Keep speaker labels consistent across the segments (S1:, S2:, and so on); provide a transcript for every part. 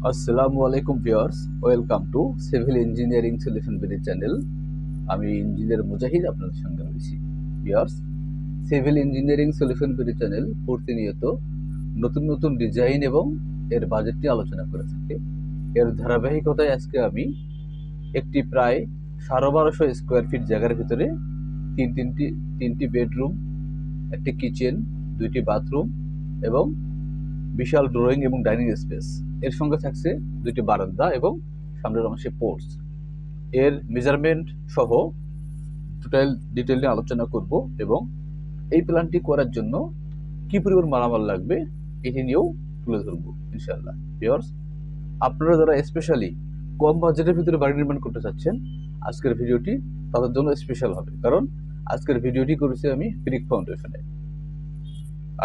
S1: আসসালামু আলাইকুম viewers, welcome to civil engineering solution BD channel. আমি ইঞ্জিনিয়ার মুজাহিদ আপনাদের সঙ্গে রয়েছি। Viewers, civil engineering solution BD channel প্রতিনিয়ত নতুন নতুন ডিজাইন এবং এর বাজেট নিয়ে আলোচনা করে থাকে। এর ধারাবাহিকতায় আজকে আমি একটি প্রায় 1250 স্কোয়ার ফিট জায়গার ভিতরে তিনটি বেডরুম, একটি কিচেন, দুইটি বাথরুম এবং বিশাল ড্রয়িং এবং ডাইনিং স্পেস, এর সঙ্গে থাকছে দুইটি বারান্দা এবং সামনের অংশে পোর্টস, এর মেজারমেন্ট সহ টোটাল ডিটেল নিয়ে আলোচনা করব এবং এই প্ল্যানটি করার জন্য কি পরিমাণ মালামাল লাগবে এটি নিয়েও তুলে ধরবো ইনশাআল্লাহ। ভিউয়ার্স, আপনারা যারা স্পেশালি কম বাজেটের ভিতরে বাড়ি নির্মাণ করতে চাচ্ছেন, আজকের ভিডিওটি তাদের জন্য স্পেশাল হবে, কারণ আজকের ভিডিওটি করেছি আমি ব্রিক ফাউন্ডেশনে।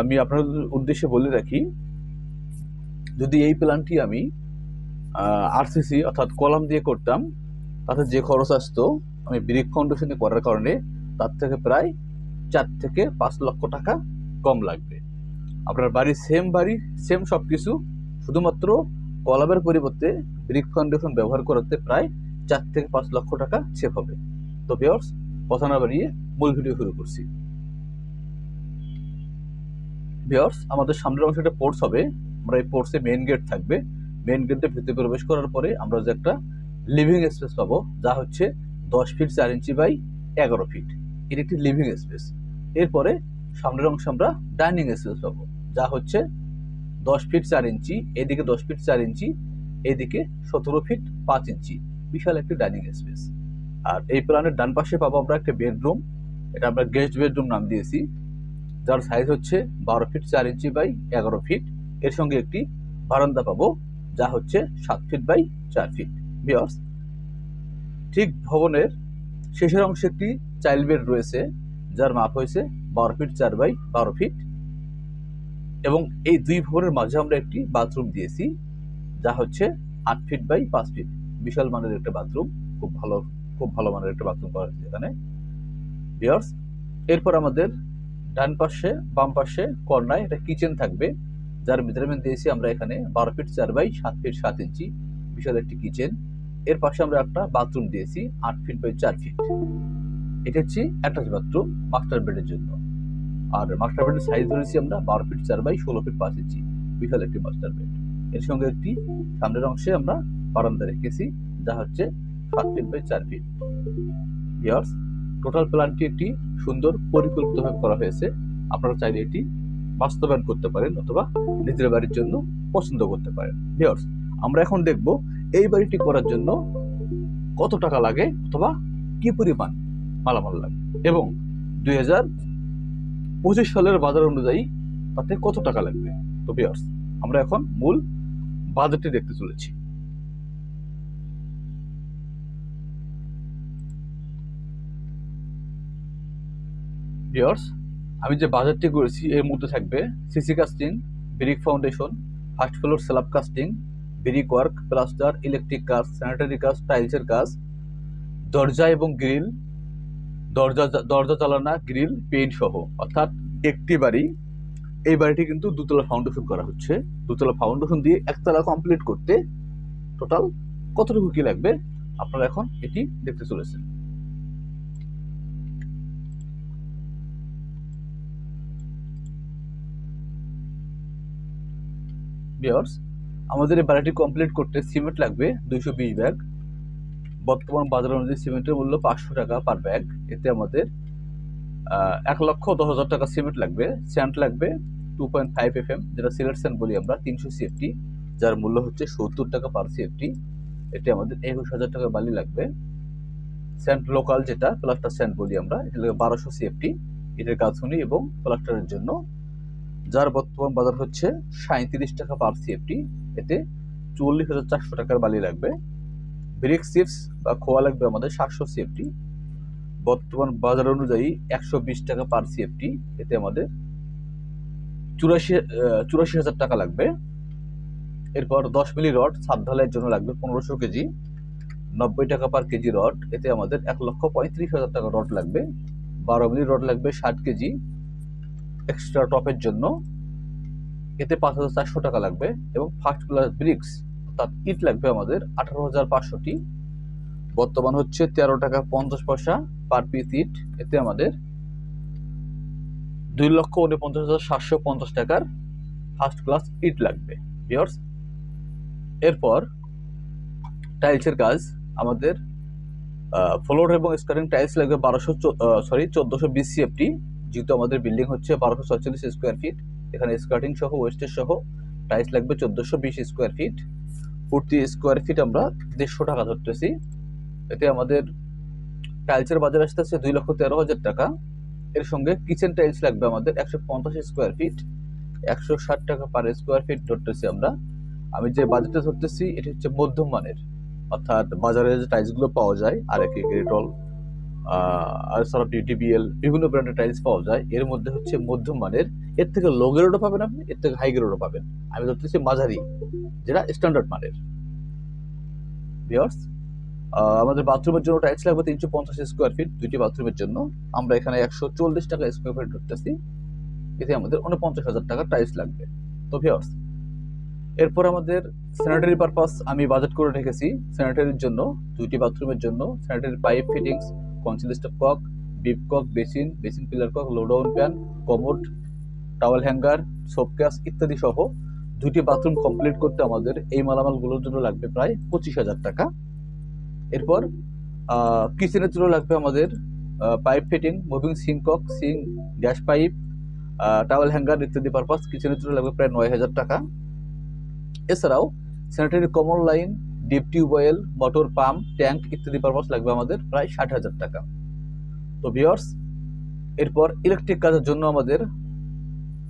S1: আমি আপনাদের উদ্দেশ্যে বলে রাখি, যদি এই প্ল্যানটি আমি আরসিসি অর্থাৎ কলাম দিয়ে করতাম, তাতে যে খরচ আসতো আমি ব্রিক ফাউন্ডেশনে করার কারণে তার থেকে প্রায় 4 থেকে 5 লক্ষ টাকা কম লাগবে। আপনার বাড়ি সেম সব কিছু, শুধুমাত্র কলামের পরিবর্তে ব্রিক ফাউন্ডেশন ব্যবহার করতে প্রায় 4 থেকে 5 লক্ষ টাকা সেভ হবে। তো ভিউয়ার্স, কথা না বাড়িয়ে মূল ভিডিও শুরু করছি। ভিউয়ার্স, আমাদের সামনের অংশটা পোর্টস হবে। আমরা এই পোর্টসে মেইন গেট থাকবে। মেইন গেটে ভিতরে প্রবেশ করার পরে আমরা যে একটা লিভিং স্পেস পাবো, যা হচ্ছে 10 ফিট 4 ইঞ্চি বাই 11 ফিট। এটি একটি লিভিং স্পেস। এরপরে সামনের অংশে আমরা ডাইনিং স্পেস পাবো, যা হচ্ছে 10 ফিট 4 ইঞ্চি, এদিকে 10 ফিট 4 ইঞ্চি, এদিকে 17 ফিট 5 ইঞ্চি, বিশাল একটি ডাইনিং স্পেস। আর এই প্ল্যানের ডান পাশে পাবো আমরা একটা বেডরুম, এটা আমরা গেস্ট বেডরুম নাম দিয়েছি, যার সাইজ হচ্ছে 12 ফিট 4 ইঞ্চি বাই 11 ফিট। এর সঙ্গে একটি বারান্দা পাবো, যা হচ্ছে 7 ফিট বাই 4 ফিট। ভিউয়ার্স, ঠিক ভবনের শেষের অংশে একটি চাইল্ড বেড রয়েছে, যার মাপ হয়েছে 12 ফিট 4 বাই 12 ফিট, এবং এই দুই ভবনের মাঝে আমরা একটি বাথরুম দিয়েছি, যা হচ্ছে 8 ফিট বাই 5 ফিট। বিশাল মানের একটা বাথরুম, খুব ভালো মানের একটা বাথরুম করা হয়েছে এখানে। ভিউয়ার্স, এরপর আমাদের ডান পাশে বাম পাশে কর্নায় একটা কিচেন থাকবে, যার মেজারমেন্ট দিয়েছি আমরা এখানে 12 ফিট 4 বাই 7 ফিট 7 ইঞ্চি, বিশাল একটি কিচেন। এর পাশে আমরা একটা বাথরুম দিয়েছি 8 ফিট বাই 4 ফিট। এটা হচ্ছে অ্যাটাচ বাথরুম মাস্টার বেডের জন্য। আর মাস্টার বেডের সাইজ ধরেছি আমরা 12 ফিট 4 বাই 16 ফিট 5 ইঞ্চি, বিশাল একটি মাস্টার বেড। এর সঙ্গে একটি সামনের অংশে আমরা বারান্দা রেখেছি, যা হচ্ছে 7 feet by 4 feet. Viewers, total প্ল্যানটি একটি সুন্দর পরিকল্পিতভাবে করা হয়েছে। আপনারা চাইলে এটি বাস্তবায়ন করতে পারেন অথবা নিজের বাড়ির জন্য পছন্দ করতে পারেন। ভিউয়ার্স, আমরা এখন দেখব এই বাড়িটি করার জন্য কত টাকা লাগে অথবা কি পরিমাণ মালামাল লাগে এবং 2025 সালের বাজার অনুযায়ী তাতে কত টাকা লাগবে। তো ভিউয়ার্স, আমরা এখন মূল বাজেটটি দেখতে চলেছি। ভিউয়ার্স, আমি যে বাজেটটি করেছি এর মধ্যে থাকবে CC casting, brick foundation, first floor slab casting, brick work, plaster, electric কাজ, স্যানিটারি কাজ, টাইলসের কাজ, দরজা এবং গ্রিল, দরজা চালানা, গ্রিল, পেইন্ট সহ। অর্থাৎ একটি বাড়ি, এই বাড়িটি কিন্তু দুতলা ফাউন্ডেশন করা হচ্ছে। দুতলা ফাউন্ডেশন দিয়ে একতলা কমপ্লিট করতে টোটাল কতটুকু কি লাগবে আপনারা এখন এটি দেখতে চলেছেন। ভিউয়ার্স, আমাদের এই বাড়িটি কমপ্লিট করতে সিমেন্ট লাগবে 220 ব্যাগ। বর্তমান বাজার অনুযায়ী সিমেন্টের মূল্য 500 টাকা পার ব্যাগ। এতে আমাদের 1,10,000 টাকা সিমেন্ট লাগবে। স্যান্ড লাগবে 2.5 FM, যেটা সিলেট স্যান্ড বলি আমরা, 300 CFT, যার মূল্য হচ্ছে 70 টাকা পার CFT। এতে আমাদের 21,000 টাকা বালি লাগবে। স্যান্ড লোকাল, যেটা প্লাস্টার স্যান্ড বলি আমরা, এটা লাগবে 1200 CFT, এটার গাঁথুনি এবং প্লাস্টারের জন্য, যার বর্তমান বাজার হচ্ছে 37 টাকা পার CFT। এতে 44,400 টাকার বালি লাগবে। ব্রিক চিপস বা খোয়া লাগবে আমাদের 700 CFT, বর্তমান বাজার অনুযায়ী 120 টাকা পার CFT। এতে আমাদের 84,000 টাকা লাগবে। এরপর 10 মিলি রড ছাদ ঢালাইয়ের জন্য লাগবে 1500 কেজি, 90 টাকা পার কেজি রড। এতে আমাদের 1,35,000 টাকা রড লাগবে। 12 মিলি রড লাগবে 60 কেজি এক্সট্রা টপের জন্য, এতে 5,400 টাকা লাগবে। এবং ফার্স্ট ক্লাস ব্রিক্স অর্থাৎ ইট লাগবে আমাদের 18,500টি, বর্তমান হচ্ছে 13 টাকা 50 পয়সা পার পিস ইট। এতে আমাদের 2,49,750 টাকার ফার্স্ট ক্লাস ইট লাগবে ভিউয়ার্স। এরপর টাইলসের কাজ, আমাদের ফ্লোর এবং স্কোয়ারিং টাইলস লাগবে 1420 CFT, যেহেতু আমাদের বিল্ডিং হচ্ছে 1246 স্কোয়ার ফিট। এখানে স্কার্টিং সহ ওয়েস্টেজ সহ টাইলস লাগবে 1420 স্কোয়ার ফিট। প্রতি স্কোয়ার ফিট আমরা 150 টাকা ধরতেছি। এতে আমাদের টাইলসের বাজার আসতেছে 2,13,000 টাকা। এর সঙ্গে কিচেন টাইলস লাগবে আমাদের 150 স্কোয়ার ফিট, 160 টাকা পার স্কোয়ার ফিট ধরতেছি আমরা। আমি যে বাজেটটা ধরতেছি এটি হচ্ছে মধ্যম মানের, অর্থাৎ বাজারে যে টাইলসগুলো পাওয়া যায় আরএকে, গ্রেটল, আরসালাফ, ডিটিবিএল, বিভিন্ন ব্র্যান্ডের টাইলস পাওয়া যায়, এর মধ্যে হচ্ছে মধ্যম মানের। এর থেকে লো গ্রেডও পাবেন আপনি, এর থেকে হাই গ্রেডও পাবেন। আমি ধরতেছি মাঝারি, যেটা স্ট্যান্ডার্ড মানের ভিউয়ার্স। আমাদের বাথরুমের জন্য টাইলস লাগবে 350 স্কোয়ার ফিট, 2টি বাথরুমের জন্য আমরা এখানে 140 টাকা স্কোয়ার ফিট ধরতেছি। এতে আমাদের 49,000 টাকা টাইলস লাগবে। তো ভিউয়ার্স, এরপর আমাদের স্যানিটারি পারপাস আমি বাজেট করে রেখেছি। স্যানিটারির জন্য 2টি বাথরুমের জন্য sanitary pipe fittings, conceal stop cock, bib cock, basin pillar cock, low down pan, commode, towel hanger, soap case ইত্যাদি সহ 2টি বাথরুম কমপ্লিট করতে আমাদের এই মালামালগুলোর জন্য লাগবে প্রায় 25,000 টাকা। এরপর কিচেনের জন্য লাগবে আমাদের pipe fitting, moving sink cock, sink, gas pipe, towel hanger ইত্যাদি পারপাস কিচেনের জন্য লাগবে প্রায় 9,000 টাকা। এছাড়াও sanitary common line, deep tubewell, motor pump, tank ইত্যাদি পারপাস লাগবে আমাদের প্রায় 60,000 টাকা। তো ভিউয়ার্স, এরপর ইলেকট্রিক কাজের জন্য আমাদের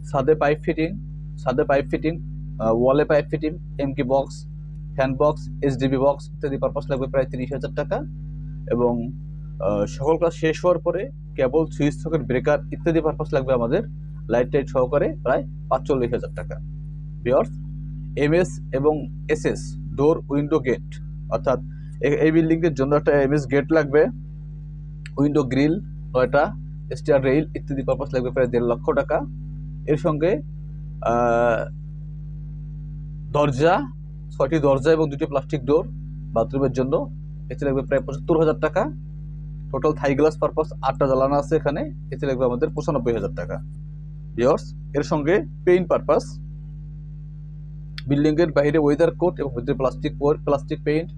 S1: ছাদে পাইপ ফিটিং, ওয়ালে pipe fitting, MK box, fan box, SDB box ইত্যাদি পারপাস লাগবে প্রায় 30,000 টাকা। এবং সকল কাজ শেষ হওয়ার পরে কেবল, সুইচ সকেট, ব্রেকার ইত্যাদি পারপাস লাগবে আমাদের লাইট টাইট সহকারে প্রায় 45,000 টাকা। ভিউয়ার্স, এমএস এবং এসএস ডোর, উইন্ডো, গেট, অর্থাৎ এই বিল্ডিং এর জন্য একটা এমএস গেট লাগবে, উইন্ডো গ্রিল 9টা, স্টেয়ার রেইল ইত্যাদি পারপাস লাগবে প্রায় 1.5 লক্ষ টাকা। এর সঙ্গে দরজা, 6টি দরজা এবং 2টি প্লাস্টিক ডোর বাথরুমের জন্য, এতে লাগবে প্রায় 75,000 টাকা। টোটাল থাই গ্লাস পারপাস 8টা জ্বালানো আছে এখানে, এতে লাগবে আমাদের 95,000 টাকা। ভিউয়ার্স, এর সঙ্গে পেইন্ট পারপাস, বিল্ডিং এর বাইরে ওয়েদার কোট এবং ভিতরে প্লাস্টিক পেইন্ট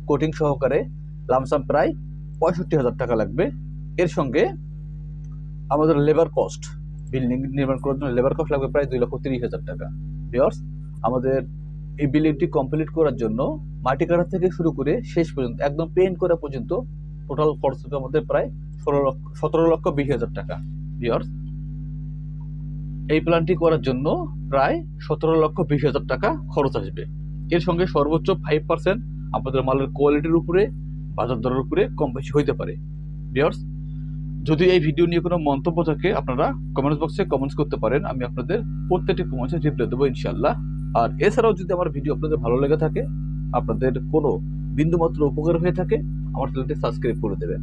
S1: কোটিং সহকারে লামসাম প্রায় 65,000 টাকা লাগবে। এর সঙ্গে আমাদের লেবার কস্ট, বিল্ডিং নির্মাণ করার জন্য লেবার কস্ট লাগবে প্রায় 2,30,000 টাকা। ভিউয়ার্স, আমাদের এই বিল্ডিংটি কমপ্লিট করার জন্য মাটি কাটা থেকে শুরু করে শেষ পর্যন্ত একদম পেইন্ট করা পর্যন্ত টোটাল খরচ হবে আমাদের প্রায় 17,20,000 টাকা। ভিউয়ার্স, এই প্ল্যানটি করার জন্য প্রায় 17,20,000 টাকা খরচ আসবে। এর সঙ্গে সর্বোচ্চ 5% আপনাদের মালের কোয়ালিটির উপরে, বাজার দরের উপরে কম বেশি হইতে পারে। ভিউয়ার্স, যদি এই ভিডিও নিয়ে কোনো মন্তব্য থাকে আপনারা কমেন্টস বক্সে কমেন্টস করতে পারেন, আমি আপনাদের প্রত্যেকটি কমেন্টসে রিপ্লাই দেবো ইনশাল্লাহ। আর এছাড়াও যদি আমার ভিডিও আপনাদের ভালো লেগে থাকে, আপনাদের কোনো বিন্দুমাত্র উপকার হয়ে থাকে, আমার চ্যানেলটি সাবস্ক্রাইব করে দেবেন।